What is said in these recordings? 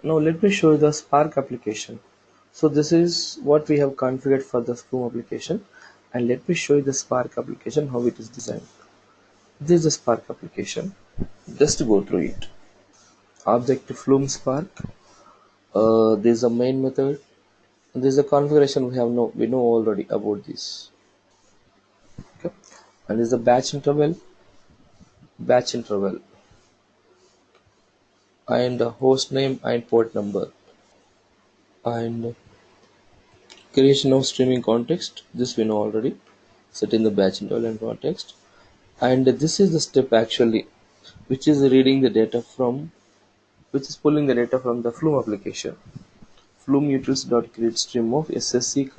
Now let me show you the Spark application. So this is what we have configured for the Flume application, and let me show you the Spark application how it is designed. This is the Spark application. Just to go through it. Object Flume Spark. This is a main method. This is the configuration we know already about this. Okay, and this is the batch interval, and the host name and port number, and creation of streaming context. This we know already. Setting the batch interval and context, and this is the step actually, which is reading the data from, which is pulling the data from the Flume application. Flume utils.create stream of SSC,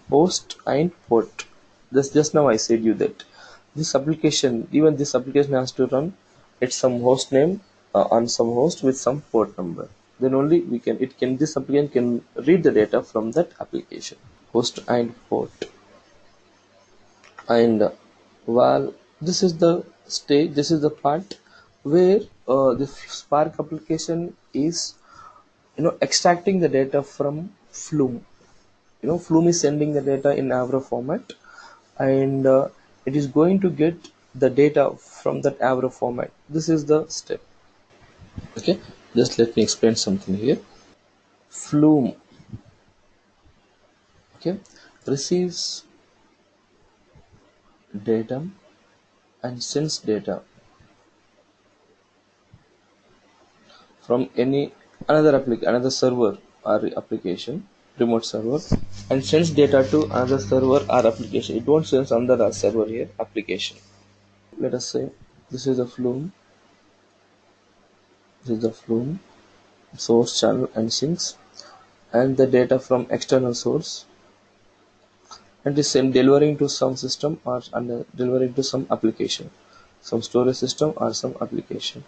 host and port. Just now I said you that this application has to run at some host name on some host with some port number. Then only this application can read the data from that application, host and port. And while this is the part where the Spark application is extracting the data from Flume. Flume is sending the data in Avro format, and it is going to get the data from that Avro format. This is the step. Okay, just let me explain something here. Flume, okay, receives data and sends data from another server or application, remote server, and sends data to another server or application. It won't send another server here, application. Let us say this is the Flume, source, channel and sinks, and the data from external source, and is sent delivering to some system or delivering to some application, some storage system or some application.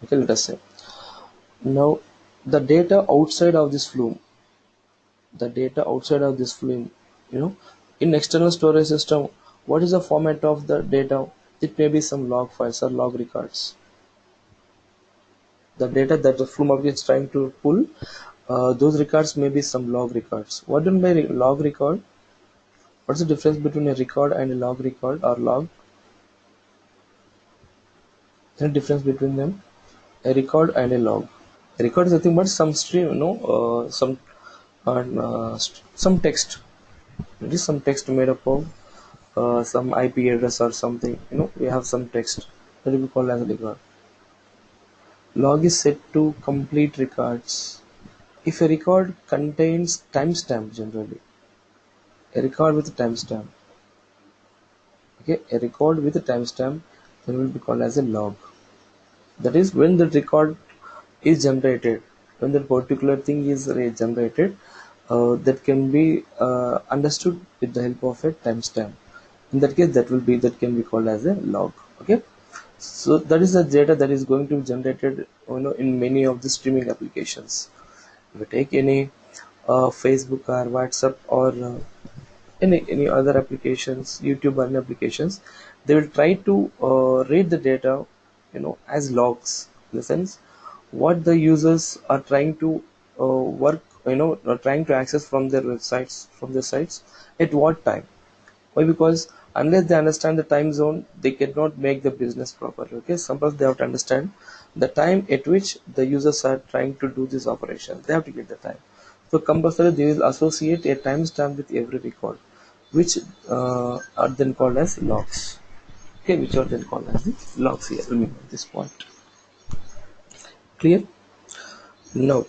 Okay, let us say now the data outside of this Flume, you know, in external storage system, what is the format of the data? It may be some log files or log records. The data that the Flume is trying to pull, those records may be some log records. What do you mean by log record? What's the difference between a record and a log record or log? The difference between them, a record and a log. A record is nothing but some stream, some text. It is some text made up of some IP address or something. We have some text that will be called as a record. Log is set to complete records. If a record contains timestamp, generally, a record with a timestamp, okay, a record with a timestamp, then will be called as a log. That is when the record is generated, when that particular thing is generated, that can be understood with the help of a timestamp. In that case, that can be called as a log. Okay, so that is the data that is going to be generated, in many of the streaming applications. If you take any Facebook or WhatsApp or any other applications, YouTube and applications, they will try to read the data, as logs. In the sense, what the users are trying to work, are trying to access from their websites, from their sites, at what time. Why? Because unless they understand the time zone, they cannot make the business properly. Okay, sometimes they have to understand the time at which the users are trying to do this operation. They have to get the time. So compulsory they will associate a timestamp with every record, which are then called as logs. Okay, which are then called as the logs here. Remember this point. Clear? Now,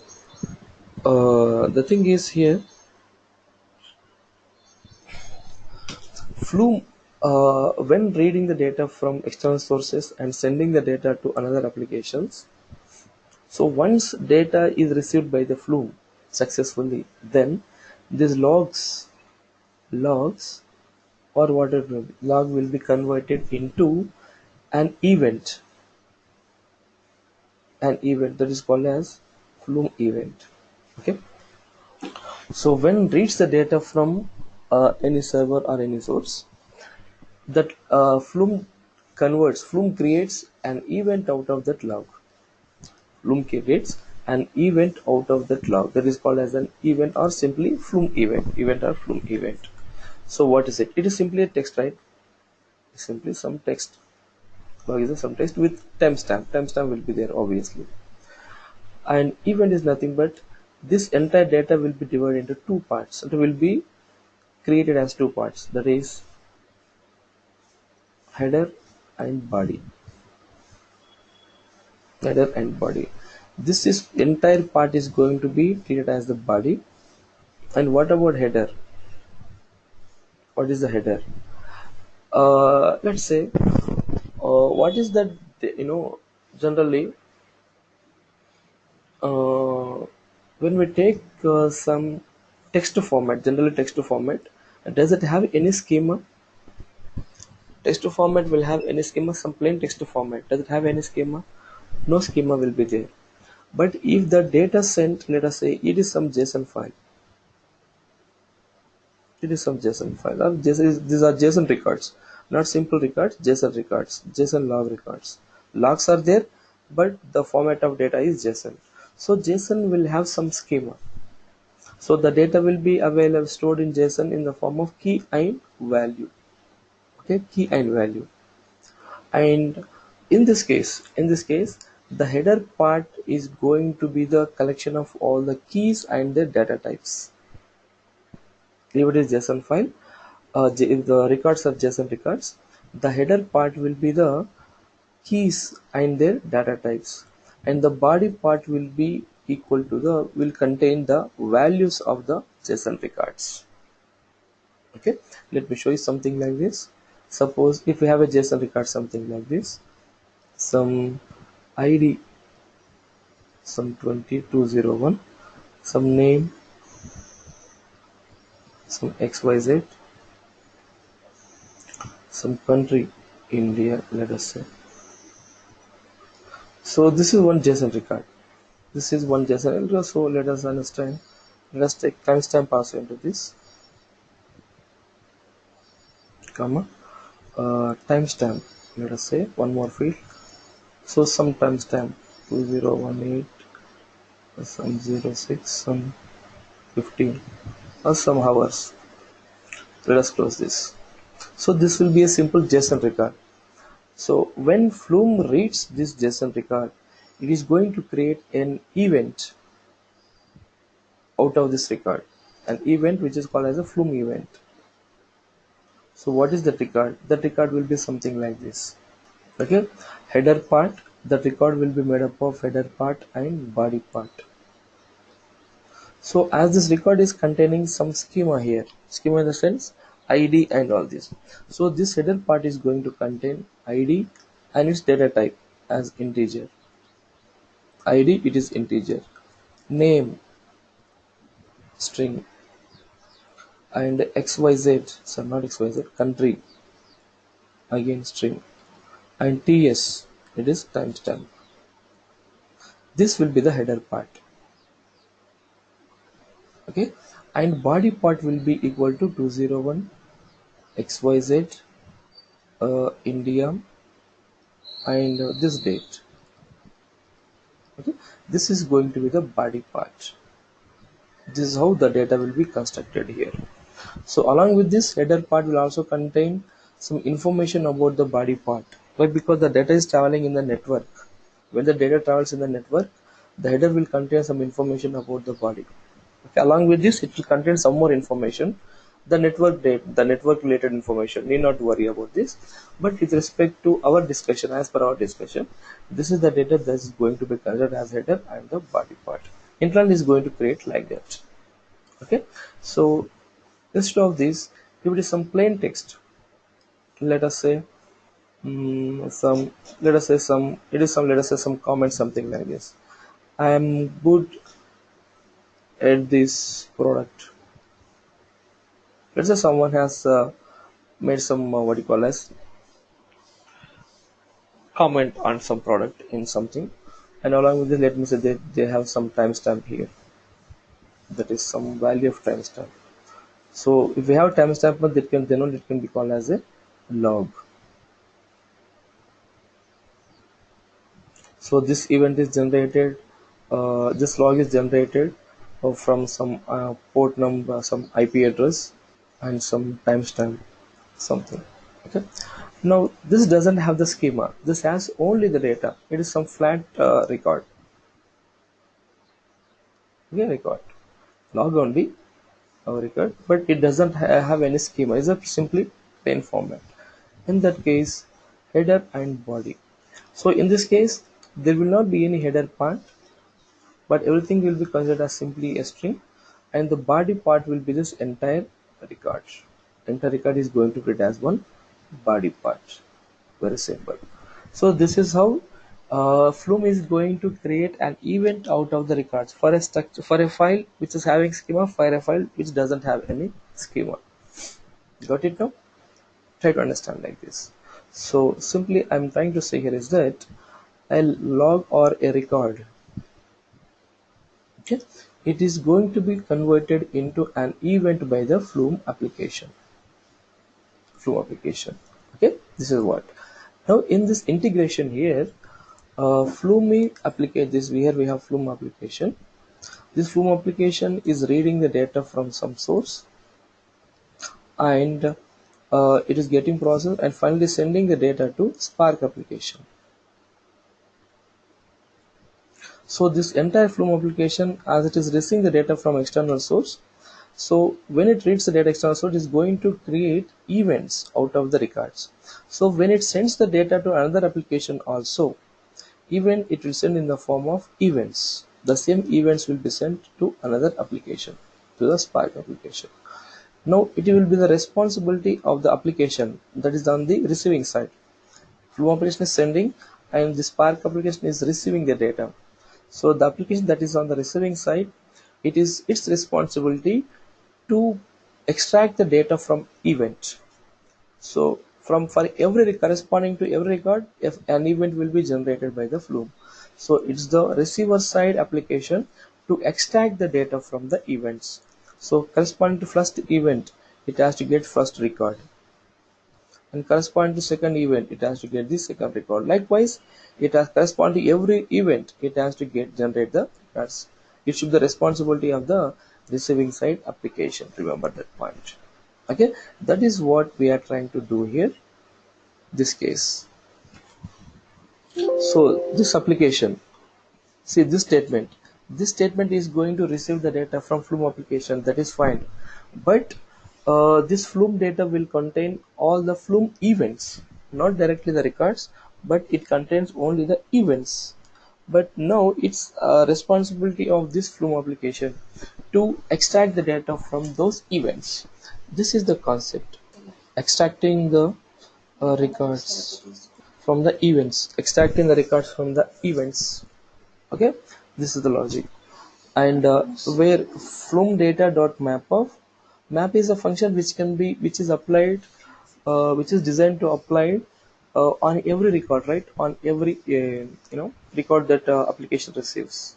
the thing is here, Flume, when reading the data from external sources and sending the data to another applications, so once data is received by the Flume successfully, then these logs or whatever log will be converted into an event, that is called as Flume event. Okay, so when reads the data from any server or any source, that Flume creates an event out of that log. Flume creates an event out of that log. That is called as an event, or simply Flume event or Flume event. So what is it? It is simply a text, right? Simply some text. Log is some text with timestamp. Timestamp will be there obviously. And event is nothing but this entire data will be divided into two parts. It will be created as two parts. That is header and body. Header and body. This is entire part is going to be treated as the body. And what about header? What is the header? Let's say what is that, generally uh, when we take some text format, generally text format, does it have any schema? Text format will have any schema? Some plain text format, does it have any schema? No schema will be there. But if the data sent, let us say it is some JSON file, it is some JSON file, or these are JSON records, not simple records, JSON records, JSON log records. Logs are there, but the format of data is JSON. So JSON will have some schema. So the data will be available stored in JSON in the form of key and value. Okay, key and value. And in this case, the header part is going to be the collection of all the keys and their data types. If it is JSON file, if the records are JSON records, the header part will be the keys and their data types, and the body part will be equal to the will contain the values of the JSON records. Okay, let me show you something like this. Suppose if we have a JSON record something like this, some ID, some 20201, some name, some XYZ, some country, India, let us say. So this is one JSON record. This is one JSON record. So let us understand. Let us take timestamp also into this, comma, timestamp. Let us say one more field. So some timestamp 2018, some 06, some 15, or some hours. Let us close this. So this will be a simple JSON record. So when Flume reads this JSON record, it is going to create an event out of this record, an event which is called as a Flume event. So what is that record? That record will be something like this. Okay, header part. That record will be made up of header part and body part. So as this record is containing some schema here, schema in the sense ID and all this. So this header part is going to contain ID and its data type as integer. ID, it is integer. Name, string, and XYZ, so not XYZ, country, again string, and TS, it is timestamp. This will be the header part. Okay, and body part will be equal to 201 XYZ, India, and this date. Okay, this is going to be the body part. This is how the data will be constructed here. So along with this, header part will also contain some information about the body part. Why? Because the data is traveling in the network. When the data travels in the network, the header will contain some information about the body. Okay, along with this, it will contain some more information. The network data, the network related information. Need not worry about this. But with respect to our discussion, as per our discussion, this is the data that is going to be considered as header and the body part. Intland is going to create like that. Okay, so instead of this, if it is some plain text, let us say some, let us say some, it is some, let us say some comment, something like this. I am good at this product. Let's say someone has made some what you call as comment on some product in something, and along with this, let me say they have some timestamp here. That is some value of timestamp. So if we have timestamp, that can then it can be called as a log. So this event is generated this log is generated from some port number, some IP address, and some timestamp, something. Okay. Now this doesn't have the schema. This has only the data. It is some flat record. Okay, record log only our record, but it doesn't have any schema. It's a simply plain format. In that case, header and body. So in this case, there will not be any header part, but everything will be considered as simply a string, and the body part will be this entire record. Entire record is going to create as one body part. Very simple. So this is how Flume is going to create an event out of the records for a structure, for a file which is having schema, for a file which doesn't have any schema. Got it now? Try to understand like this. So simply I'm trying to say here is that a log or a record, okay, it is going to be converted into an event by the Flume application. Okay, this is what. Now in this integration here, Flume application, this here we have Flume application. This Flume application is reading the data from some source, and it is getting processed and finally sending the data to Spark application. So this entire Flume application, as it is receiving the data from external source, so when it reads the data external source, it is going to create events out of the records. So when it sends the data to another application also, event it will send in the form of events. The same events will be sent to another application, to the Spark application. Now it will be the responsibility of the application that is on the receiving side. Flume application is sending and the Spark application is receiving the data. So the application that is on the receiving side, it is its responsibility to extract the data from event. So for every corresponding to every record, if an event will be generated by the Flume. So it's the receiver side application to extract the data from the events. So corresponding to first event, it has to get first record, and corresponding to second event, it has to get the second record. Likewise, it has corresponding to every event, it has to generate the records. It should be the responsibility of the receiving side application. Remember that point. Okay, that is what we are trying to do here. This case. So this application, see this statement. This statement is going to receive the data from Flume application. That is fine, but this Flume data will contain all the Flume events, not directly the records, but it contains only the events. But now it's responsibility of this Flume application to extract the data from those events. This is the concept, extracting the records from the events, extracting the records from the events. Okay, this is the logic. And where Flume data dot map of, map is a function which is applied, which is designed to apply on every record, right? On every record that application receives.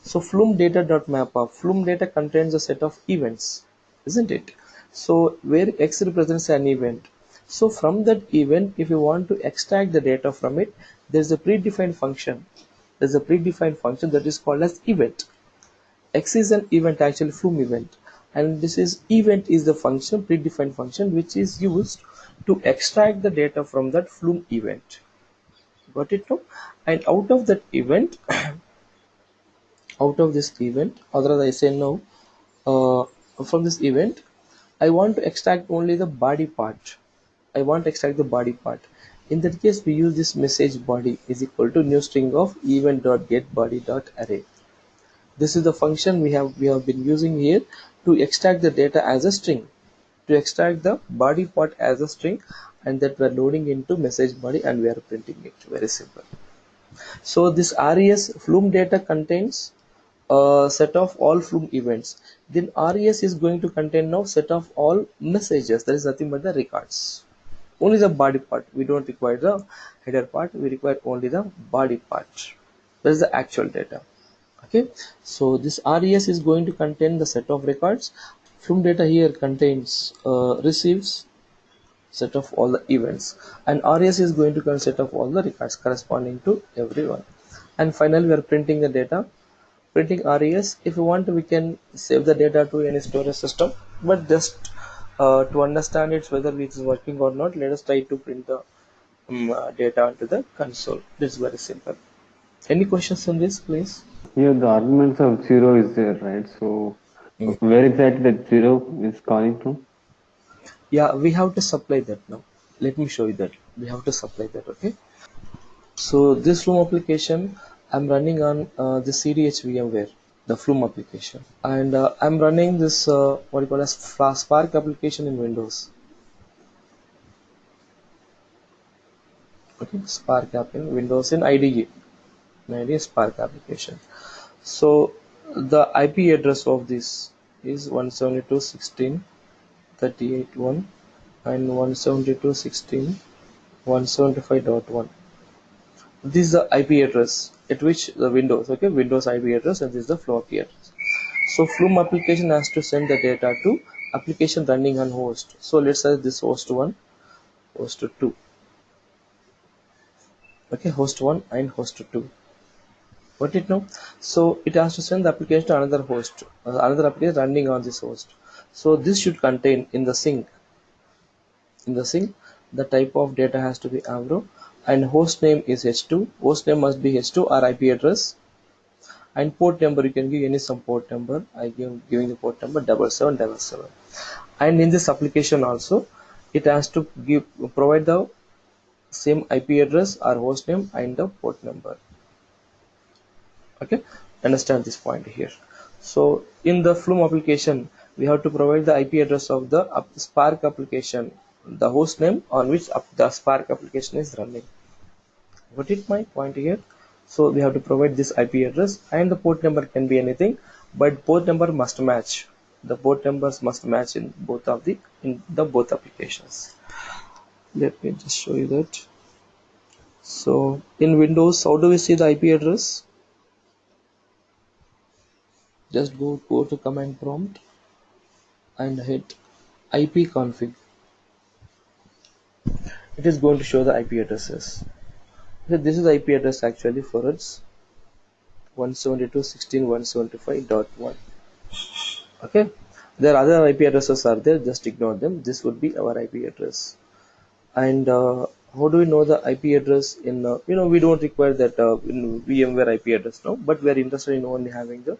So Flume data dot map of, Flume data contains a set of events, isn't it? So where X represents an event. So from that event, if you want to extract the data from it, there's a predefined function. There's a predefined function that is called as event. X is an event, actually Flume event, and this is event is the function, predefined function, which is used to extract the data from that Flume event. Got it now? And out of that event, out of this event, otherwise I say no, from this event, I want to extract only the body part. I want to extract the body part. In that case, we use this message body is equal to new string of event.getBody.array. This is the function we have been using here to extract the data as a string, to extract the body part as a string, and that we are loading into message body and we are printing it. Very simple. So this res Flume data contains a set of all Flume events. Then res is going to contain now set of all messages. That is nothing but the records. Only the body part. We don't require the header part. We require only the body part. That is the actual data. Okay. So this res is going to contain the set of records. Flume data here contains receives set of all the events, and res is going to contain set of all the records corresponding to everyone. And finally, we are printing the data printing res. If you want, we can save the data to any storage system, but just to understand it whether it is working or not, let us try to print the data onto the console. This is very simple. Any questions on this, please? Here the arguments of zero is there, right? So Mm. where exactly that zero is calling from? Yeah, we have to supply that now. Let me show you that. We have to supply that, okay? So this Flume application, I'm running on the CDH VMware, the Flume application. And I'm running this, what you call as Spark application in Windows. Okay, Spark app in Windows in IDE. IDE Spark application. So the IP address of this is 172.16.38.1 and 172.16.175.1. This is the IP address at which the Windows, okay, Windows IP address, and this is the floppy address. So Flume application has to send the data to application running on host. So let's say this host 1, host 2, okay, host 1 and host 2. What it know? So it has to send the application to another host, another application running on this host. So this should contain in the sink. In the sink, the type of data has to be Avro, and host name is H2. Host name must be H2 or IP address, and port number you can give any some port number. I give giving the port number 7777. And in this application also, it has to give provide the same IP address or host name and the port number. Okay, understand this point here. So in the Flume application, we have to provide the IP address of the Spark application, the host name on which the Spark application is running. What is my point here? So we have to provide this IP address, and the port number can be anything, but port number must match. The port numbers must match in the both applications. Let me just show you that. So in Windows, how do we see the IP address? Just go to command prompt and hit ipconfig. It is going to show the IP addresses. So this is the IP address actually for its 172.16.175.1. Okay, there are other IP addresses are there, just ignore them. This would be our IP address. And how do we know the IP address in we don't require that in VMware IP address now, but we are interested in only having the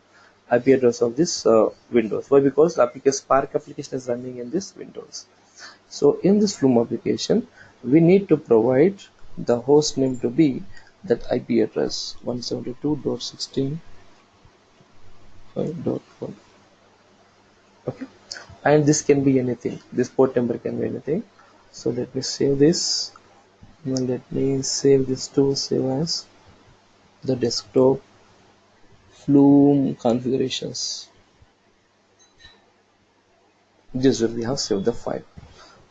IP address of this Windows. Why? Because the application Spark application is running in this Windows. So in this Flume application, we need to provide the host name to be that IP address 172.16.5.1. Okay, and this can be anything. This port number can be anything. So let me save this. Now let me save this to save as the desktop Flume configurations. This will we have saved the file.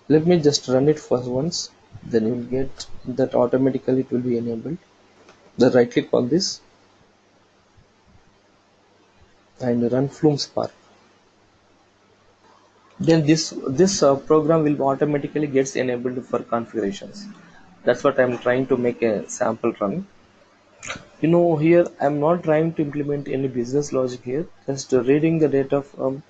Let me just run it first once, then you will get that automatically it will be enabled. Then right click on this and run Flume Spark. Then this program will automatically gets enabled for configurations. That's what I'm trying to make a sample run. Here I'm not trying to implement any business logic here, just reading the data from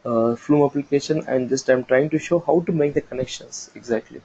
Flume application, and just I'm trying to show how to make the connections exactly.